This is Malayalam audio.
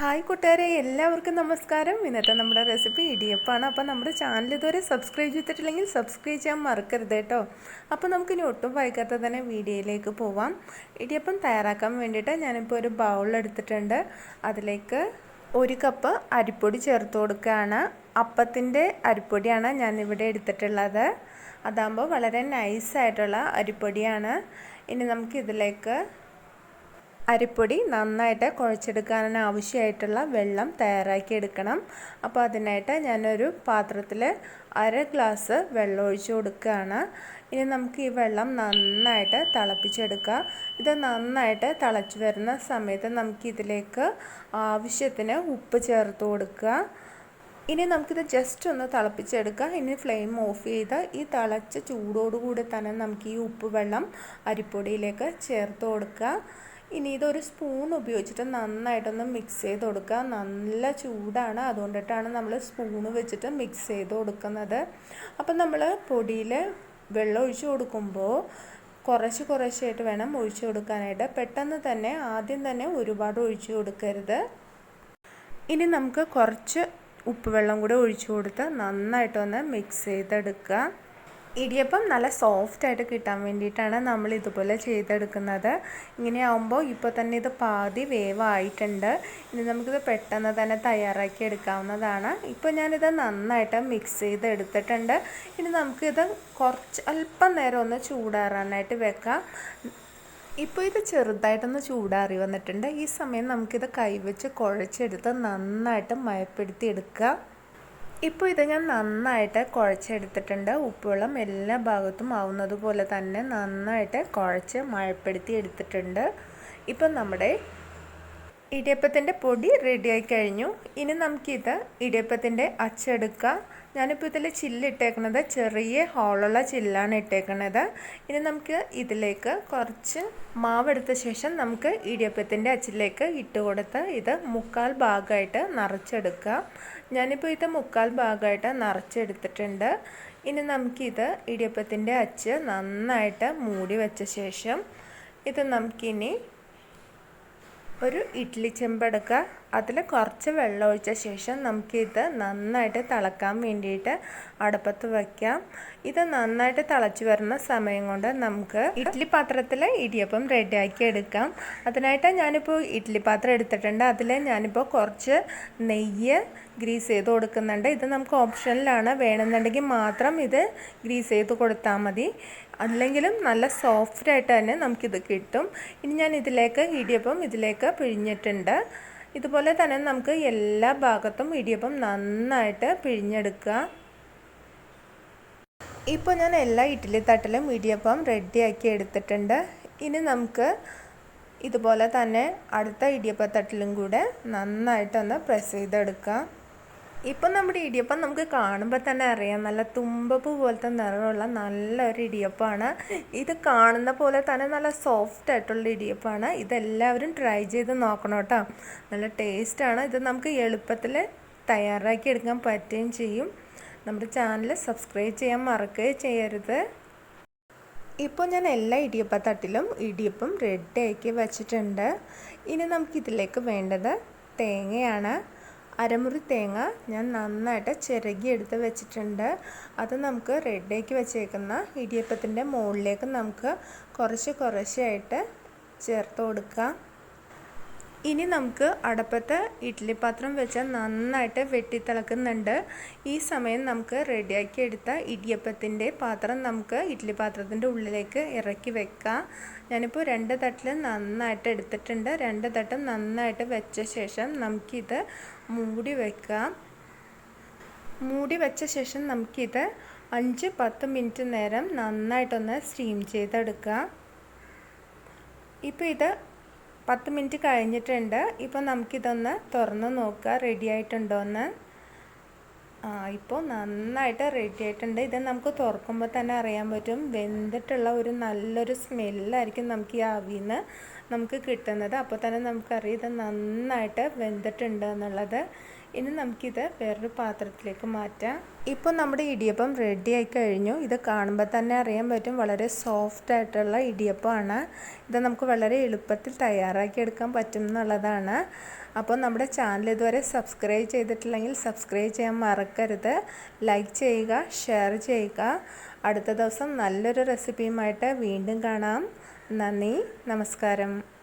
ഹായ് കൂട്ടുകാരെ, എല്ലാവർക്കും നമസ്കാരം. ഇന്നത്തെ നമ്മുടെ റെസിപ്പി ഇടിയപ്പമാണ്. അപ്പോൾ നമ്മുടെ ചാനൽ ഇതുവരെ സബ്സ്ക്രൈബ് ചെയ്തിട്ടില്ലെങ്കിൽ സബ്സ്ക്രൈബ് ചെയ്യാൻ മറക്കരുത് കേട്ടോ. അപ്പോൾ നമുക്കിനി ഒട്ടും വൈകാതെ തന്നെ വീഡിയോയിലേക്ക് പോവാം. ഇടിയപ്പം തയ്യാറാക്കാൻ വേണ്ടിയിട്ട് ഞാനിപ്പോൾ ഒരു ബൗൾ എടുത്തിട്ടുണ്ട്. അതിലേക്ക് 1 കപ്പ് അരിപ്പൊടി ചേർത്ത് കൊടുക്കുകയാണ്. അപ്പത്തിൻ്റെ അരിപ്പൊടിയാണ് ഞാനിവിടെ എടുത്തിട്ടുള്ളത്. അതാകുമ്പോൾ വളരെ നൈസായിട്ടുള്ള അരിപ്പൊടിയാണ്. ഇനി നമുക്കിതിലേക്ക് അരിപ്പൊടി നന്നായിട്ട് കുഴച്ചെടുക്കാൻ ആവശ്യമായിട്ടുള്ള വെള്ളം തയ്യാറാക്കി എടുക്കണം. അപ്പോൾ അതിനായിട്ട് ഞാനൊരു പാത്രത്തിൽ 1/2 ഗ്ലാസ് വെള്ളം ഒഴിച്ച് കൊടുക്കുകയാണ്. ഇനി നമുക്ക് ഈ വെള്ളം നന്നായിട്ട് തിളപ്പിച്ചെടുക്കാം. ഇത് നന്നായിട്ട് തിളച്ച് വരുന്ന സമയത്ത് നമുക്കിതിലേക്ക് ആവശ്യത്തിന് ഉപ്പ് ചേർത്ത് കൊടുക്കുക. ഇനി നമുക്കിത് ജസ്റ്റ് ഒന്ന് തിളപ്പിച്ചെടുക്കാം. ഇനി ഫ്ലെയിം ഓഫ് ചെയ്ത് ഈ തിളച്ച ചൂടോടുകൂടി തന്നെ നമുക്ക് ഈ ഉപ്പ് വെള്ളം അരിപ്പൊടിയിലേക്ക് ചേർത്ത് കൊടുക്കുക. ഇനി ഇതൊരു സ്പൂൺ ഉപയോഗിച്ചിട്ട് നന്നായിട്ടൊന്ന് മിക്സ് ചെയ്ത് കൊടുക്കുക. നല്ല ചൂടാണ്, അതുകൊണ്ടിട്ടാണ് നമ്മൾ സ്പൂണ് വെച്ചിട്ട് മിക്സ് ചെയ്ത് കൊടുക്കുന്നത്. അപ്പം നമ്മൾ പൊടിയിൽ വെള്ളം ഒഴിച്ച് കൊടുക്കുമ്പോൾ കുറേശ്ശായിട്ട് വേണം ഒഴിച്ചു കൊടുക്കാനായിട്ട്. പെട്ടെന്ന് തന്നെ ആദ്യം തന്നെ ഒരുപാട് ഒഴിച്ചു കൊടുക്കരുത്. ഇനി നമുക്ക് കുറച്ച് ഉപ്പ് വെള്ളം കൂടെ ഒഴിച്ചു കൊടുത്ത് നന്നായിട്ടൊന്ന് മിക്സ് ചെയ്തെടുക്കുക. ഇടിയപ്പം നല്ല സോഫ്റ്റായിട്ട് കിട്ടാൻ വേണ്ടിയിട്ടാണ് നമ്മൾ ഇതുപോലെ ചെയ്തെടുക്കുന്നത്. ഇങ്ങനെ ആകുമ്പോൾ ഇപ്പോൾ തന്നെ ഇത് പാതി വേവായിട്ടുണ്ട്. ഇനി നമുക്കിത് പെട്ടെന്ന് തന്നെ തയ്യാറാക്കി എടുക്കാവുന്നതാണ്. ഇപ്പോൾ ഞാനിത് നന്നായിട്ട് മിക്സ് ചെയ്ത് എടുത്തിട്ടുണ്ട്. ഇനി നമുക്കിത് അല്പം നേരം ഒന്ന് ചൂടാറാനായിട്ട് വെക്കാം. ഇപ്പോൾ ഇത് ചെറുതായിട്ടൊന്ന് ചൂടാറി വന്നിട്ടുണ്ട്. ഈ സമയം നമുക്കിത് കൈവച്ച് കുഴച്ചെടുത്ത് നന്നായിട്ട് മയപ്പെടുത്തി എടുക്കുക. ഇപ്പോൾ ഇത് ഞാൻ നന്നായിട്ട് കുഴച്ചെടുത്തിട്ടുണ്ട്. ഉപ്പുവെള്ളം എല്ലാ ഭാഗത്തും ആവുന്നത് പോലെ തന്നെ നന്നായിട്ട് കുഴച്ച് മയപ്പെടുത്തി എടുത്തിട്ടുണ്ട്. ഇപ്പം നമ്മുടെ ഇടിയപ്പത്തിൻ്റെ പൊടി റെഡിയായി കഴിഞ്ഞു. ഇനി നമുക്കിത് ഇടിയപ്പത്തിൻ്റെ അച്ചെടുക്കാം. ഞാനിപ്പോൾ ഇതിൽ ചില്ലിട്ടേക്കുന്നത് ചെറിയ ഹോളുള്ള ചില്ലാണ് ഇട്ടേക്കുന്നത്. ഇനി നമുക്ക് ഇതിലേക്ക് കുറച്ച് മാവെടുത്ത ശേഷം നമുക്ക് ഇടിയപ്പത്തിൻ്റെ അച്ചിലേക്ക് ഇട്ട് കൊടുത്ത് ഇത് 1/4 ഭാഗമായിട്ട് നിറച്ചെടുക്കാം. ഞാനിപ്പോൾ ഇത് 1/4 ഭാഗമായിട്ട് നിറച്ചെടുത്തിട്ടുണ്ട്. ഇനി നമുക്കിത് ഇടിയപ്പത്തിൻ്റെ അച്ച് നന്നായിട്ട് മൂടി വെച്ച ശേഷം ഇത് നമുക്കിനി ഒരു ഇഡ്ഡലി ചെമ്പെടുക്കുക. അതിൽ കുറച്ച് വെള്ളം ഒഴിച്ച ശേഷം നമുക്കിത് നന്നായിട്ട് തിളക്കാൻ വേണ്ടിയിട്ട് അടുപ്പത്ത് വയ്ക്കാം. ഇത് നന്നായിട്ട് തിളച്ച് വരുന്ന സമയം കൊണ്ട് നമുക്ക് ഇഡ്ഡലി പാത്രത്തിൽ ഇടിയപ്പം റെഡിയാക്കി എടുക്കാം. അതിനായിട്ട് ഞാനിപ്പോൾ ഇഡ്ഡലി പാത്രം എടുത്തിട്ടുണ്ട്. അതിൽ ഞാനിപ്പോൾ കുറച്ച് നെയ്യ് ഗ്രീസ് ചെയ്ത് കൊടുക്കുന്നുണ്ട്. ഇത് നമുക്ക് ഓപ്ഷനിലാണ്, വേണമെന്നുണ്ടെങ്കിൽ മാത്രം ഇത് ഗ്രീസ് ചെയ്ത് കൊടുത്താൽ മതി. അല്ലെങ്കിലും നല്ല സോഫ്റ്റായിട്ട് തന്നെ നമുക്കിത് കിട്ടും. ഇനി ഞാൻ ഇടിയപ്പം ഇതിലേക്ക് പിഴിഞ്ഞിട്ടുണ്ട്. ഇതുപോലെ തന്നെ നമുക്ക് എല്ലാ ഭാഗത്തും ഇടിയപ്പം നന്നായിട്ട് പിഴിഞ്ഞെടുക്കുക. ഇപ്പോൾ ഞാൻ എല്ലാ ഇഡ്ഡലി തട്ടിലും ഇടിയപ്പം റെഡിയാക്കി എടുത്തിട്ടുണ്ട്. ഇനി നമുക്ക് ഇതുപോലെ തന്നെ അടുത്ത ഇടിയപ്പത്തട്ടിലും കൂടെ നന്നായിട്ടൊന്ന് പ്രസ് ചെയ്തെടുക്കാം. ഇപ്പം നമ്മുടെ ഇടിയപ്പം നമുക്ക് കാണുമ്പോൾ തന്നെ അറിയാം, നല്ല തുമ്പപ്പൂ പോലത്തെ നിറമുള്ള നല്ലൊരു ഇടിയപ്പമാണ്. ഇത് കാണുന്ന പോലെ തന്നെ നല്ല സോഫ്റ്റ് ആയിട്ടുള്ള ഇടിയപ്പമാണ്. ഇതെല്ലാവരും ട്രൈ ചെയ്ത് നോക്കണം കേട്ടോ. നല്ല ടേസ്റ്റാണ്. ഇത് നമുക്ക് എളുപ്പത്തിൽ തയ്യാറാക്കി എടുക്കാൻ പറ്റുകയും ചെയ്യും. നമ്മുടെ ചാനൽ സബ്സ്ക്രൈബ് ചെയ്യാൻ മറക്കുകയും ചെയ്യരുത്. ഇപ്പോൾ ഞാൻ എല്ലാ ഇടിയപ്പത്തട്ടിലും ഇടിയപ്പം റെഡിയാക്കി വെച്ചിട്ടുണ്ട്. ഇനി നമുക്കിതിലേക്ക് വേണ്ടത് തേങ്ങയാണ്. 1/2 മുറി തേങ്ങ ഞാൻ നന്നായിട്ട് ചിരകി എടുത്ത് വെച്ചിട്ടുണ്ട്. അത് നമുക്ക് റെഡിയാക്കി വെച്ചേക്കുന്ന ഇടിയപ്പത്തിൻ്റെ മുകളിലേക്ക് നമുക്ക് കുറച്ചായിട്ട് ചേർത്ത് കൊടുക്കാം. ഇനി നമുക്ക് അടുപ്പത്ത് ഇഡ്ഡലി പാത്രം വെച്ച് നന്നായിട്ട് വെട്ടിത്തിളക്കുന്നുണ്ട്. ഈ സമയം നമുക്ക് റെഡിയാക്കി എടുത്ത ഇടിയപ്പത്തിൻ്റെ പാത്രം നമുക്ക് ഇഡ്ഡലി പാത്രത്തിൻ്റെ ഉള്ളിലേക്ക് ഇറക്കി വെക്കാം. ഞാനിപ്പോൾ 2 തട്ടിൽ നന്നായിട്ട് എടുത്തിട്ടുണ്ട്. 2 തട്ടും നന്നായിട്ട് വെച്ച ശേഷം നമുക്കിത് മൂടി വെക്കാം. മൂടി വെച്ച ശേഷം നമുക്കിത് 5-10 മിനിറ്റ് നേരം നന്നായിട്ടൊന്ന് സ്റ്റീം ചെയ്തെടുക്കാം. ഇപ്പോൾ ഇത് 10 മിനിറ്റ് കഴിഞ്ഞിട്ടുണ്ട്. ഇപ്പോൾ നമുക്കിതൊന്ന് തുറന്ന് നോക്കുക റെഡി ആയിട്ടുണ്ടോ എന്ന്. ഇപ്പോൾ നന്നായിട്ട് റെഡി ആയിട്ടുണ്ട്. ഇത് നമുക്ക് തുറക്കുമ്പോൾ തന്നെ അറിയാൻ പറ്റും, വെന്തിട്ടുള്ള ഒരു നല്ലൊരു സ്മെല്ലായിരിക്കും നമുക്ക് ഈ ആവിയിൽ നിന്ന് നമുക്ക് കിട്ടുന്നത്. അപ്പോൾ തന്നെ നമുക്കറിയാം ഇത് നന്നായിട്ട് വെന്തിട്ടുണ്ട് എന്നുള്ളത്. ഇനി നമുക്കിത് വേറൊരു പാത്രത്തിലേക്ക് മാറ്റാം. ഇപ്പോൾ നമ്മുടെ ഇടിയപ്പം റെഡി ആയി കഴിഞ്ഞു. ഇത് കാണുമ്പോൾ തന്നെ അറിയാൻ പറ്റും വളരെ സോഫ്റ്റ് ആയിട്ടുള്ള ഇടിയപ്പമാണ്. ഇത് നമുക്ക് വളരെ എളുപ്പത്തിൽ തയ്യാറാക്കി എടുക്കാൻ പറ്റും എന്നുള്ളതാണ്. അപ്പോൾ നമ്മുടെ ചാനൽ ഇതുവരെ സബ്സ്ക്രൈബ് ചെയ്തിട്ടില്ലെങ്കിൽ സബ്സ്ക്രൈബ് ചെയ്യാൻ മറക്കരുത്. ലൈക്ക് ചെയ്യുക, ഷെയർ ചെയ്യുക. അടുത്ത ദിവസം നല്ലൊരു റെസിപ്പിയുമായിട്ട് വീണ്ടും കാണാം. നന്ദി, നമസ്കാരം.